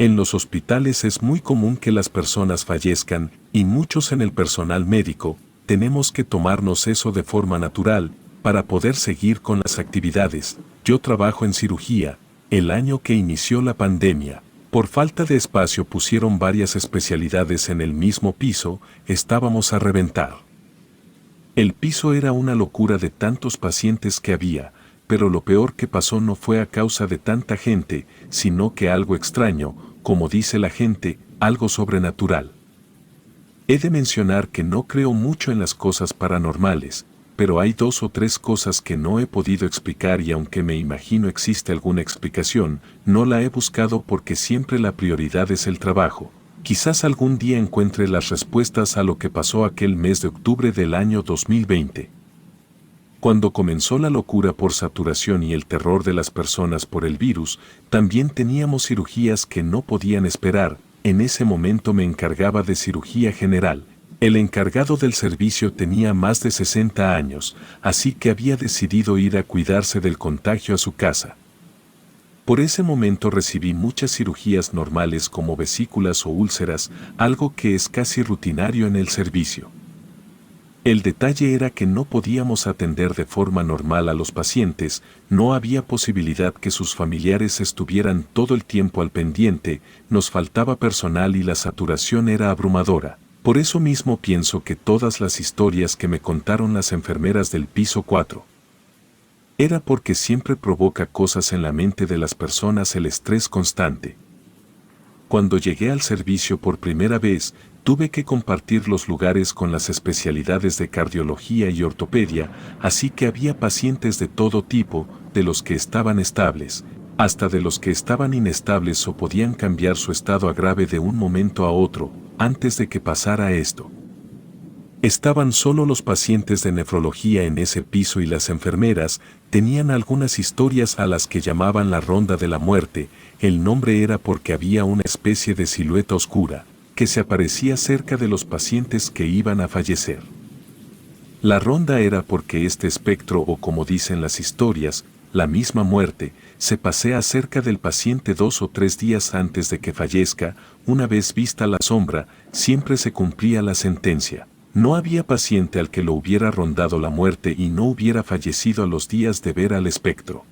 En los hospitales es muy común que las personas fallezcan y muchos en el personal médico tenemos que tomarnos eso de forma natural para poder seguir con las actividades. Yo trabajo en cirugía, el año que inició la pandemia. Por falta de espacio pusieron varias especialidades en el mismo piso, estábamos a reventar. El piso era una locura de tantos pacientes que había, pero lo peor que pasó no fue a causa de tanta gente, sino que algo extraño, como dice la gente, algo sobrenatural. He de mencionar que no creo mucho en las cosas paranormales, pero hay 2 o 3 cosas que no he podido explicar y aunque me imagino existe alguna explicación, no la he buscado porque siempre la prioridad es el trabajo. Quizás algún día encuentre las respuestas a lo que pasó aquel mes de octubre del año 2020. Cuando comenzó la locura por saturación y el terror de las personas por el virus, también teníamos cirugías que no podían esperar. En ese momento me encargaba de cirugía general. El encargado del servicio tenía más de 60 años, así que había decidido ir a cuidarse del contagio a su casa. Por ese momento recibí muchas cirugías normales como vesículas o úlceras, algo que es casi rutinario en el servicio. El detalle era que no podíamos atender de forma normal a los pacientes, no había posibilidad que sus familiares estuvieran todo el tiempo al pendiente, nos faltaba personal y la saturación era abrumadora. Por eso mismo pienso que todas las historias que me contaron las enfermeras del piso 4 era porque siempre provoca cosas en la mente de las personas el estrés constante. Cuando llegué al servicio por primera vez, tuve que compartir los lugares con las especialidades de cardiología y ortopedia, así que había pacientes de todo tipo, de los que estaban estables, hasta de los que estaban inestables o podían cambiar su estado a grave de un momento a otro, antes de que pasara esto. Estaban solo los pacientes de nefrología en ese piso y las enfermeras tenían algunas historias a las que llamaban la ronda de la muerte. El nombre era porque había una especie de silueta oscura que se aparecía cerca de los pacientes que iban a fallecer. La ronda era porque este espectro o como dicen las historias, la misma muerte, se pasea cerca del paciente 2 o 3 días antes de que fallezca. Una vez vista la sombra, siempre se cumplía la sentencia. No había paciente al que lo hubiera rondado la muerte y no hubiera fallecido a los días de ver al espectro.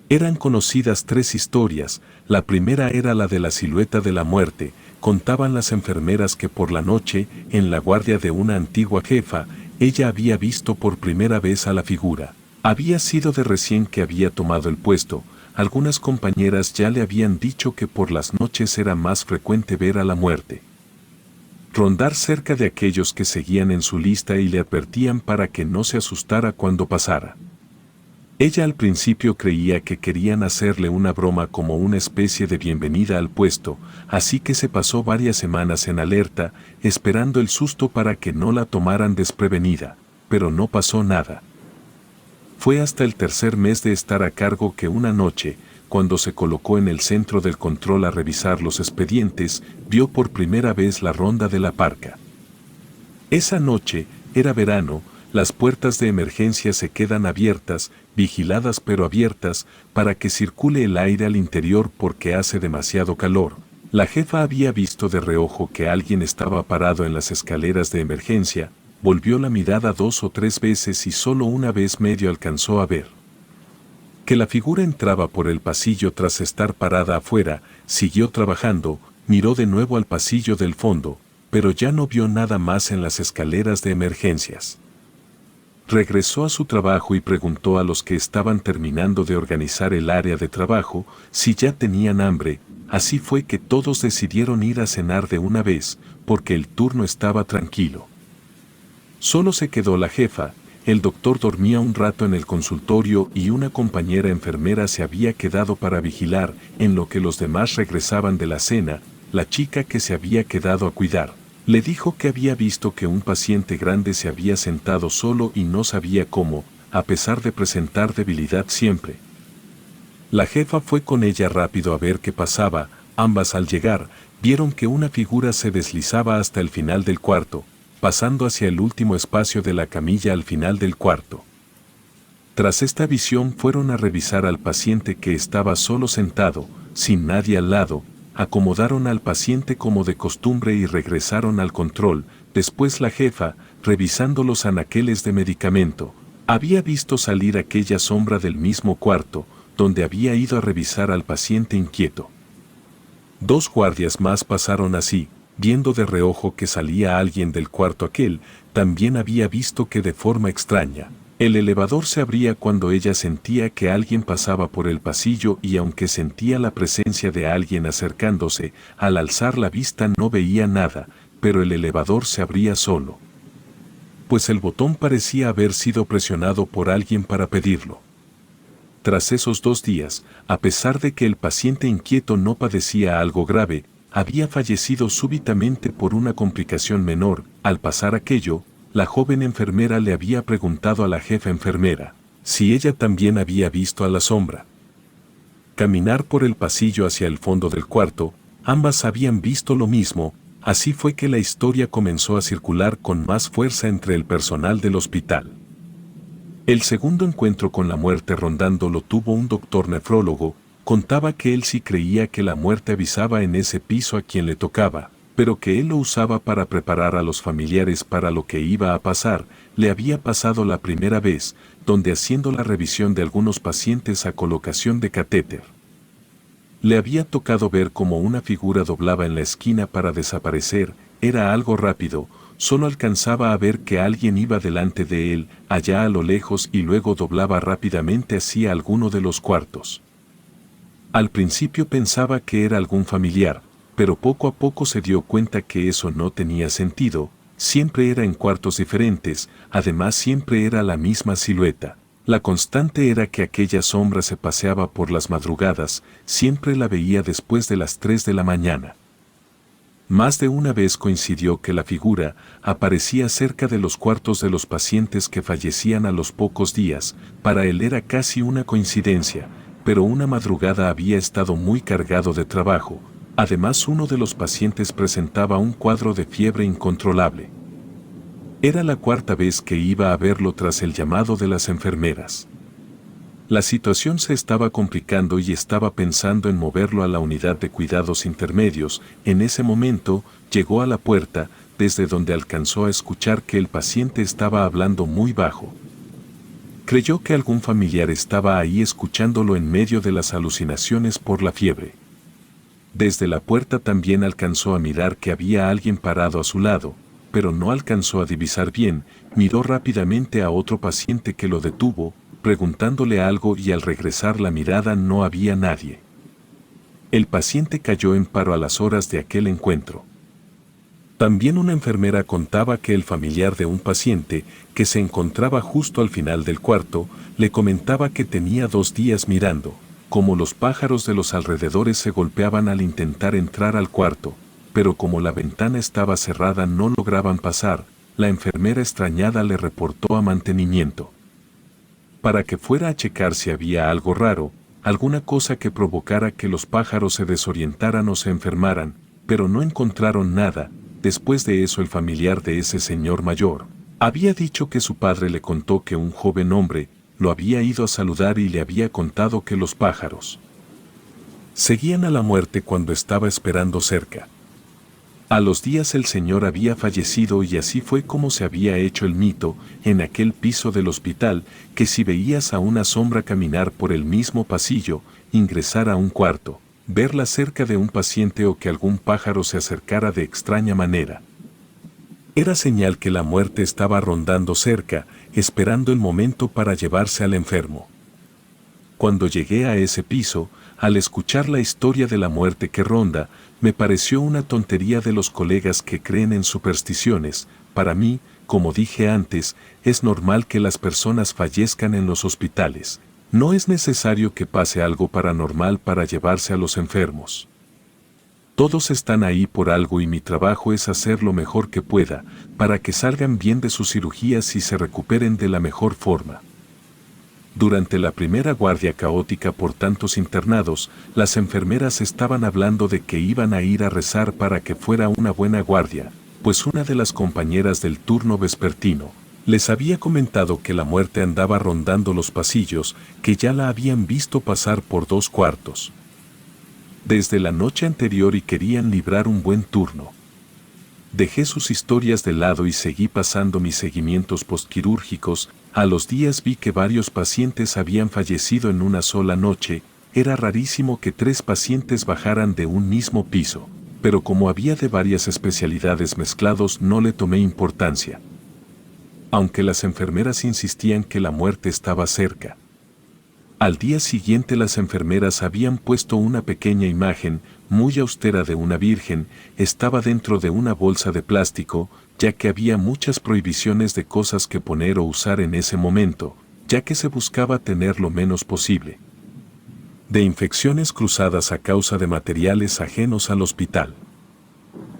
Eran conocidas 3 historias. La primera era la de la silueta de la muerte. Contaban las enfermeras que por la noche, en la guardia de una antigua jefa, ella había visto por primera vez a la figura. Había sido de recién que había tomado el puesto. Algunas compañeras ya le habían dicho que por las noches era más frecuente ver a la muerte rondar cerca de aquellos que seguían en su lista y le advertían para que no se asustara cuando pasara. Ella al principio creía que querían hacerle una broma como una especie de bienvenida al puesto, así que se pasó varias semanas en alerta, esperando el susto para que no la tomaran desprevenida, pero no pasó nada. Fue hasta el 3er mes de estar a cargo que una noche, cuando se colocó en el centro del control a revisar los expedientes, vio por primera vez la ronda de la parca. Esa noche, era verano, las puertas de emergencia se quedan abiertas, vigiladas pero abiertas, para que circule el aire al interior porque hace demasiado calor. La jefa había visto de reojo que alguien estaba parado en las escaleras de emergencia, volvió la mirada 2 o 3 veces y solo una vez medio alcanzó a ver que la figura entraba por el pasillo tras estar parada afuera, siguió trabajando, miró de nuevo al pasillo del fondo, pero ya no vio nada más en las escaleras de emergencias. Regresó a su trabajo y preguntó a los que estaban terminando de organizar el área de trabajo si ya tenían hambre. Así fue que todos decidieron ir a cenar de una vez, porque el turno estaba tranquilo. Solo se quedó la jefa. El doctor dormía un rato en el consultorio y una compañera enfermera se había quedado para vigilar en lo que los demás regresaban de la cena. La chica que se había quedado a cuidar le dijo que había visto que un paciente grande se había sentado solo y no sabía cómo, a pesar de presentar debilidad siempre. La jefa fue con ella rápido a ver qué pasaba. Ambas al llegar vieron que una figura se deslizaba hasta el final del cuarto, pasando hacia el último espacio de la camilla al final del cuarto. Tras esta visión fueron a revisar al paciente que estaba solo sentado, sin nadie al lado. acomodaron al paciente como de costumbre y regresaron al control. Después la jefa, revisando los anaqueles de medicamento, había visto salir aquella sombra del mismo cuarto, donde había ido a revisar al paciente inquieto. 2 guardias más pasaron así, viendo de reojo que salía alguien del cuarto aquel. También había visto que de forma extraña, el elevador se abría cuando ella sentía que alguien pasaba por el pasillo y aunque sentía la presencia de alguien acercándose, al alzar la vista no veía nada, pero el elevador se abría solo. Pues el botón parecía haber sido presionado por alguien para pedirlo. Tras esos 2 días, a pesar de que el paciente inquieto no padecía algo grave, había fallecido súbitamente por una complicación menor. Al pasar aquello, la joven enfermera le había preguntado a la jefa enfermera si ella también había visto a la sombra caminar por el pasillo hacia el fondo del cuarto. Ambas habían visto lo mismo. Así fue que la historia comenzó a circular con más fuerza entre el personal del hospital. El segundo encuentro con la muerte rondando lo tuvo un doctor nefrólogo. Contaba que él sí creía que la muerte avisaba en ese piso a quien le tocaba, pero que él lo usaba para preparar a los familiares para lo que iba a pasar. Le había pasado la primera vez, donde haciendo la revisión de algunos pacientes a colocación de catéter, le había tocado ver cómo una figura doblaba en la esquina para desaparecer. Era algo rápido, solo alcanzaba a ver que alguien iba delante de él, allá a lo lejos, y luego doblaba rápidamente hacia alguno de los cuartos. Al principio pensaba que era algún familiar, pero poco a poco se dio cuenta que eso no tenía sentido. Siempre era en cuartos diferentes, además siempre era la misma silueta. La constante era que aquella sombra se paseaba por las madrugadas, siempre la veía después de las 3 de la mañana. Más de una vez coincidió que la figura aparecía cerca de los cuartos de los pacientes que fallecían a los pocos días. Para él era casi una coincidencia, pero una madrugada había estado muy cargado de trabajo. Además, uno de los pacientes presentaba un cuadro de fiebre incontrolable. Era la 4ª vez que iba a verlo tras el llamado de las enfermeras. La situación se estaba complicando y estaba pensando en moverlo a la unidad de cuidados intermedios. En ese momento, llegó a la puerta, desde donde alcanzó a escuchar que el paciente estaba hablando muy bajo. Creyó que algún familiar estaba ahí escuchándolo en medio de las alucinaciones por la fiebre. Desde la puerta también alcanzó a mirar que había alguien parado a su lado, pero no alcanzó a divisar bien. Miró rápidamente a otro paciente que lo detuvo, preguntándole algo, y al regresar la mirada no había nadie. El paciente cayó en paro a las horas de aquel encuentro. También una enfermera contaba que el familiar de un paciente, que se encontraba justo al final del cuarto, le comentaba que tenía 2 días mirando cómo los pájaros de los alrededores se golpeaban al intentar entrar al cuarto, pero como la ventana estaba cerrada no lograban pasar. La enfermera extrañada le reportó a mantenimiento para que fuera a checar si había algo raro, alguna cosa que provocara que los pájaros se desorientaran o se enfermaran, pero no encontraron nada. Después de eso, el familiar de ese señor mayor había dicho que su padre le contó que un joven hombre lo había ido a saludar y le había contado que los pájaros seguían a la muerte cuando estaba esperando cerca. A los días el señor había fallecido, y así fue como se había hecho el mito en aquel piso del hospital, que si veías a una sombra caminar por el mismo pasillo, ingresar a un cuarto, verla cerca de un paciente o que algún pájaro se acercara de extraña manera, era señal que la muerte estaba rondando cerca, esperando el momento para llevarse al enfermo. Cuando llegué a ese piso, al escuchar la historia de la muerte que ronda, me pareció una tontería de los colegas que creen en supersticiones. Para mí, como dije antes, es normal que las personas fallezcan en los hospitales. No es necesario que pase algo paranormal para llevarse a los enfermos. Todos están ahí por algo y mi trabajo es hacer lo mejor que pueda para que salgan bien de sus cirugías y se recuperen de la mejor forma. Durante la primera guardia caótica por tantos internados, las enfermeras estaban hablando de que iban a ir a rezar para que fuera una buena guardia, pues una de las compañeras del turno vespertino les había comentado que la muerte andaba rondando los pasillos, que ya la habían visto pasar por 2 cuartos. desde la noche anterior y querían librar un buen turno. Dejé sus historias de lado y seguí pasando mis seguimientos postquirúrgicos. A los días vi que varios pacientes habían fallecido en una sola noche. Era rarísimo que 3 pacientes bajaran de un mismo piso, pero como había de varias especialidades mezclados no le tomé importancia. Aunque las enfermeras insistían que la muerte estaba cerca. Al día siguiente las enfermeras habían puesto una pequeña imagen, muy austera de una virgen, estaba dentro de una bolsa de plástico, ya que había muchas prohibiciones de cosas que poner o usar en ese momento, ya que se buscaba tener lo menos posible de infecciones cruzadas a causa de materiales ajenos al hospital.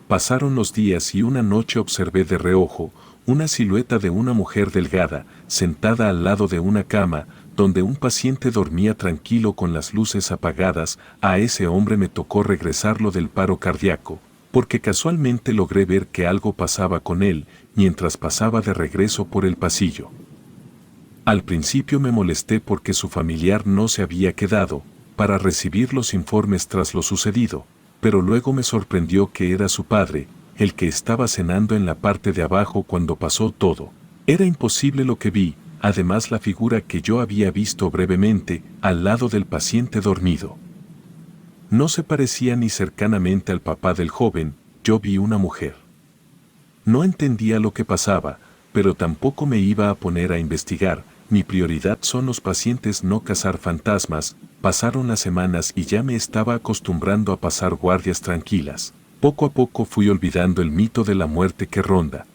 Pasaron los días y una noche observé de reojo una silueta de una mujer delgada, sentada al lado de una cama, donde un paciente dormía tranquilo con las luces apagadas. A ese hombre me tocó regresarlo del paro cardíaco, porque casualmente logré ver que algo pasaba con él, mientras pasaba de regreso por el pasillo. Al principio me molesté porque su familiar no se había quedado para recibir los informes tras lo sucedido, pero luego me sorprendió que era su padre, el que estaba cenando en la parte de abajo cuando pasó todo. Era imposible lo que vi, además la figura que yo había visto brevemente, al lado del paciente dormido. No se parecía ni cercanamente al papá del joven. Yo vi una mujer. No entendía lo que pasaba, pero tampoco me iba a poner a investigar. Mi prioridad son los pacientes, no cazar fantasmas. Pasaron las semanas y ya me estaba acostumbrando a pasar guardias tranquilas. Poco a poco fui olvidando el mito de la muerte que ronda.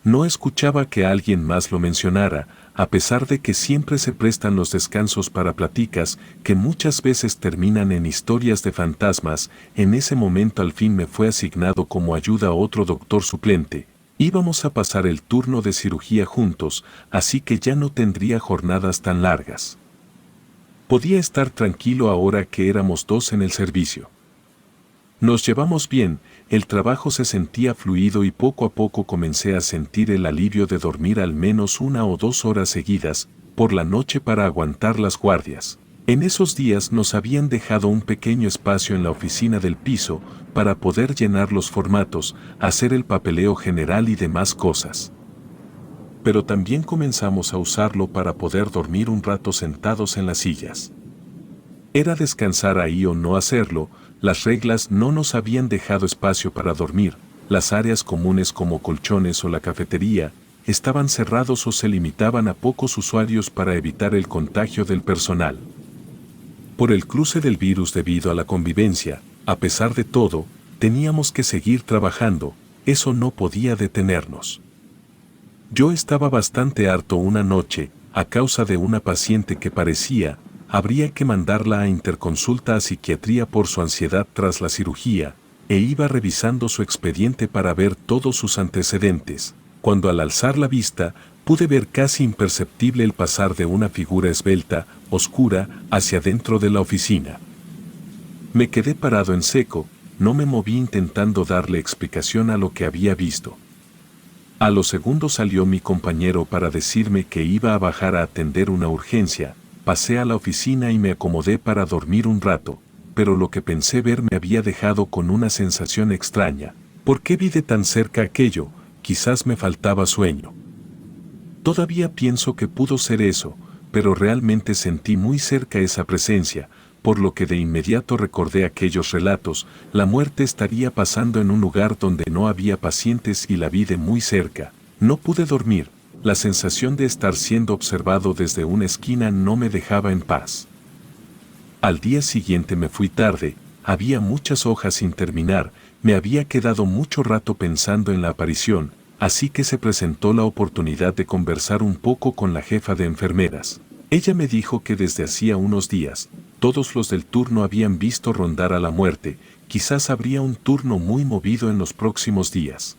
No escuchaba que alguien más lo mencionara, a pesar de que siempre se prestan los descansos para pláticas que muchas veces terminan en historias de fantasmas. En ese momento al fin me fue asignado como ayuda a otro doctor suplente. Íbamos a pasar el turno de cirugía juntos, así que ya no tendría jornadas tan largas. Podía estar tranquilo ahora que éramos 2 en el servicio. Nos llevamos bien, el trabajo se sentía fluido y poco a poco comencé a sentir el alivio de dormir al menos 1 o 2 horas seguidas por la noche para aguantar las guardias. En esos días nos habían dejado un pequeño espacio en la oficina del piso para poder llenar los formatos, hacer el papeleo general y demás cosas. Pero también comenzamos a usarlo para poder dormir un rato sentados en las sillas. Era descansar ahí o no hacerlo. Las reglas no nos habían dejado espacio para dormir. Las áreas comunes como colchones o la cafetería estaban cerrados o se limitaban a pocos usuarios para evitar el contagio del personal. Por el cruce del virus debido a la convivencia, a pesar de todo, teníamos que seguir trabajando. Eso no podía detenernos. Yo estaba bastante harto una noche, a causa de una paciente que parecía habría que mandarla a interconsulta a psiquiatría por su ansiedad tras la cirugía, e iba revisando su expediente para ver todos sus antecedentes, cuando al alzar la vista, pude ver casi imperceptible el pasar de una figura esbelta, oscura, hacia dentro de la oficina. Me quedé parado en seco, no me moví intentando darle explicación a lo que había visto. A los segundos salió mi compañero para decirme que iba a bajar a atender una urgencia. Pasé a la oficina y me acomodé para dormir un rato, pero lo que pensé ver me había dejado con una sensación extraña. ¿Por qué vi de tan cerca aquello? Quizás me faltaba sueño. Todavía pienso que pudo ser eso, pero realmente sentí muy cerca esa presencia, por lo que de inmediato recordé aquellos relatos. La muerte estaría pasando en un lugar donde no había pacientes y la vi de muy cerca. No pude dormir. La sensación de estar siendo observado desde una esquina no me dejaba en paz. Al día siguiente me fui tarde, había muchas hojas sin terminar, me había quedado mucho rato pensando en la aparición, así que se presentó la oportunidad de conversar un poco con la jefa de enfermeras. Ella me dijo que desde hacía unos días, todos los del turno habían visto rondar a la muerte, quizás habría un turno muy movido en los próximos días.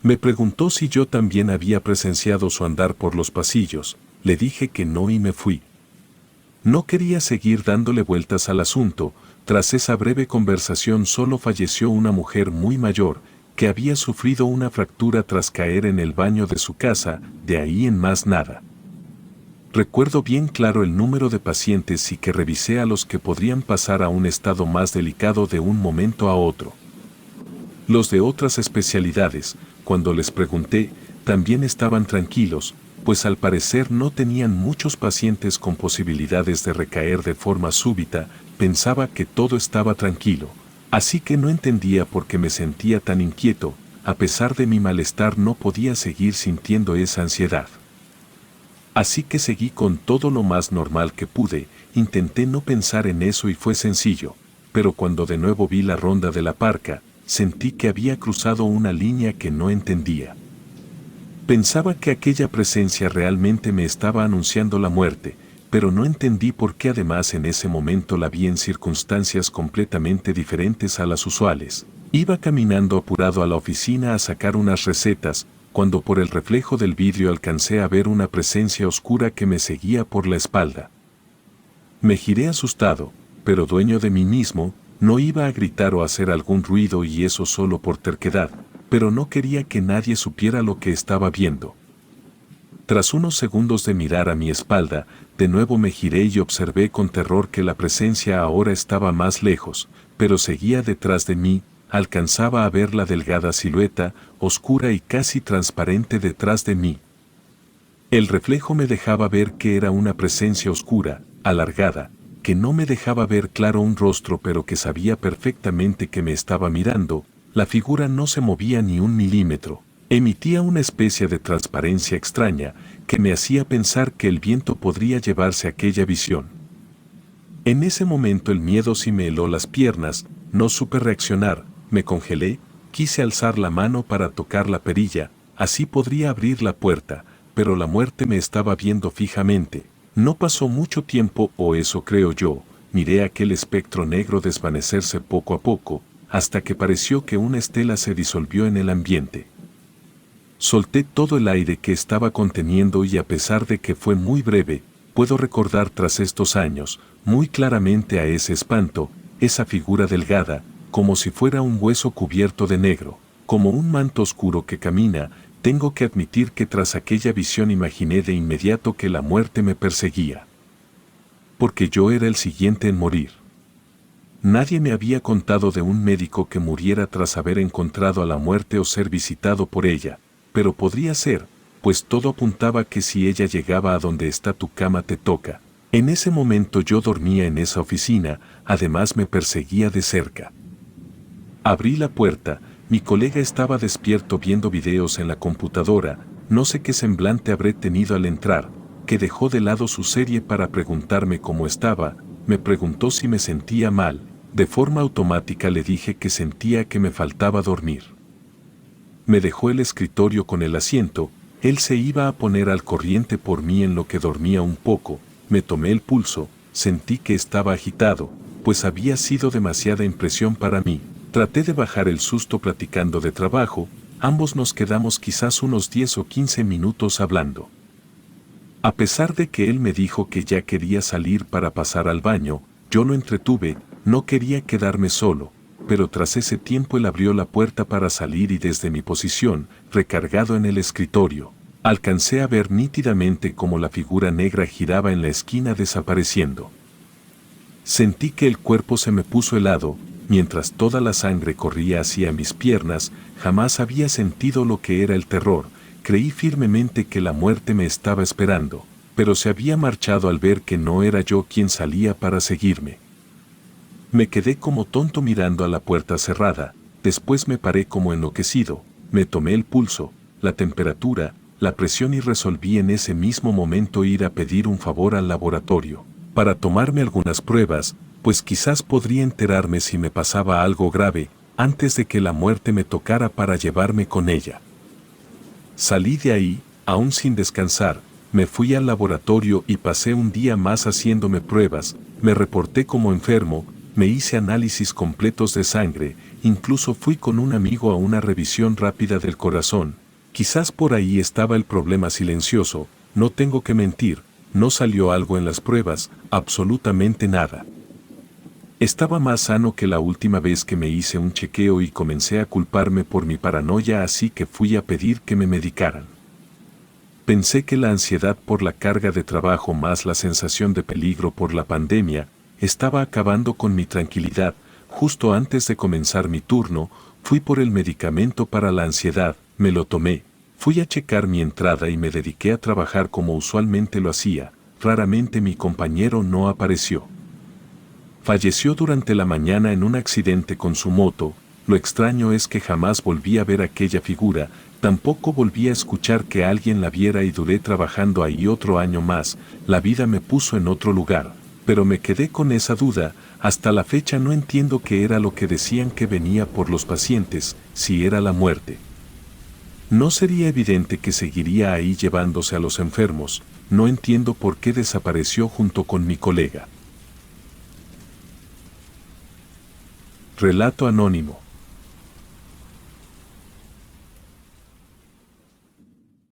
Me preguntó si yo también había presenciado su andar por los pasillos. Le dije que no y me fui. No quería seguir dándole vueltas al asunto. Tras esa breve conversación solo falleció una mujer muy mayor, que había sufrido una fractura tras caer en el baño de su casa, de ahí en más nada. Recuerdo bien claro el número de pacientes y que revisé a los que podrían pasar a un estado más delicado de un momento a otro. Los de otras especialidades, cuando les pregunté, también estaban tranquilos, pues al parecer no tenían muchos pacientes con posibilidades de recaer de forma súbita. Pensaba que todo estaba tranquilo, así que no entendía por qué me sentía tan inquieto. A pesar de mi malestar no podía seguir sintiendo esa ansiedad. Así que seguí con todo lo más normal que pude, intenté no pensar en eso y fue sencillo, pero cuando de nuevo vi la ronda de la parca, sentí que había cruzado una línea que no entendía. Pensaba que aquella presencia realmente me estaba anunciando la muerte, pero no entendí por qué. Además en ese momento la vi en circunstancias completamente diferentes a las usuales. Iba caminando apurado a la oficina a sacar unas recetas, cuando por el reflejo del vidrio alcancé a ver una presencia oscura que me seguía por la espalda. Me giré asustado, pero dueño de mí mismo. No iba a gritar o hacer algún ruido, y eso solo por terquedad, pero no quería que nadie supiera lo que estaba viendo. Tras unos segundos de mirar a mi espalda, de nuevo me giré y observé con terror que la presencia ahora estaba más lejos, pero seguía detrás de mí. Alcanzaba a ver la delgada silueta, oscura y casi transparente detrás de mí. El reflejo me dejaba ver que era una presencia oscura, alargada, que no me dejaba ver claro un rostro, pero que sabía perfectamente que me estaba mirando. La figura no se movía ni un milímetro, emitía una especie de transparencia extraña que me hacía pensar que el viento podría llevarse aquella visión. En ese momento el miedo sí me heló las piernas, no supe reaccionar, me congelé, quise alzar la mano para tocar la perilla, así podría abrir la puerta, pero la muerte me estaba viendo fijamente. No pasó mucho tiempo, o eso creo yo, miré aquel espectro negro desvanecerse poco a poco, hasta que pareció que una estela se disolvió en el ambiente. Solté todo el aire que estaba conteniendo y a pesar de que fue muy breve, puedo recordar tras estos años, muy claramente a ese espanto, esa figura delgada, como si fuera un hueso cubierto de negro, como un manto oscuro que camina. Tengo que admitir que tras aquella visión imaginé de inmediato que la muerte me perseguía. Porque yo era el siguiente en morir. Nadie me había contado de un médico que muriera tras haber encontrado a la muerte o ser visitado por ella, pero podría ser, pues todo apuntaba que si ella llegaba a donde está tu cama te toca. En ese momento yo dormía en esa oficina, además me perseguía de cerca. Abrí la puerta. Mi colega estaba despierto viendo videos en la computadora. No sé qué semblante habré tenido al entrar, que dejó de lado su serie para preguntarme cómo estaba. Me preguntó si me sentía mal. De forma automática le dije que sentía que me faltaba dormir. Me dejó el escritorio con el asiento. Él se iba a poner al corriente por mí en lo que dormía un poco. Me tomé el pulso, sentí que estaba agitado, pues había sido demasiada impresión para mí. Traté de bajar el susto platicando de trabajo. Ambos nos quedamos quizás unos 10 o 15 minutos hablando. A pesar de que él me dijo que ya quería salir para pasar al baño, yo lo entretuve. No quería quedarme solo, pero tras ese tiempo él abrió la puerta para salir y desde mi posición, recargado en el escritorio, alcancé a ver nítidamente cómo la figura negra giraba en la esquina desapareciendo. Sentí que el cuerpo se me puso helado, mientras toda la sangre corría hacia mis piernas. Jamás había sentido lo que era el terror. Creí firmemente que la muerte me estaba esperando, pero se había marchado al ver que no era yo quien salía para seguirme. Me quedé como tonto mirando a la puerta cerrada. Después me paré como enloquecido, me tomé el pulso, la temperatura, la presión y resolví en ese mismo momento ir a pedir un favor al laboratorio, para tomarme algunas pruebas, pues quizás podría enterarme si me pasaba algo grave, antes de que la muerte me tocara para llevarme con ella. Salí de ahí, aún sin descansar, me fui al laboratorio y pasé un día más haciéndome pruebas. Me reporté como enfermo, me hice análisis completos de sangre, incluso fui con un amigo a una revisión rápida del corazón. Quizás por ahí estaba el problema silencioso. No tengo que mentir, no salió algo en las pruebas, absolutamente nada. Estaba más sano que la última vez que me hice un chequeo y comencé a culparme por mi paranoia, así que fui a pedir que me medicaran. Pensé que la ansiedad por la carga de trabajo más la sensación de peligro por la pandemia estaba acabando con mi tranquilidad. Justo antes de comenzar mi turno, fui por el medicamento para la ansiedad, me lo tomé, fui a checar mi entrada y me dediqué a trabajar como usualmente lo hacía. Raramente mi compañero no apareció. Falleció durante la mañana en un accidente con su moto. Lo extraño es que jamás volví a ver aquella figura, tampoco volví a escuchar que alguien la viera y duré trabajando ahí otro año más. La vida me puso en otro lugar, pero me quedé con esa duda. Hasta la fecha no entiendo qué era lo que decían que venía por los pacientes, si era la muerte. ¿No sería evidente que seguiría ahí llevándose a los enfermos? No entiendo por qué desapareció junto con mi colega. Relato anónimo.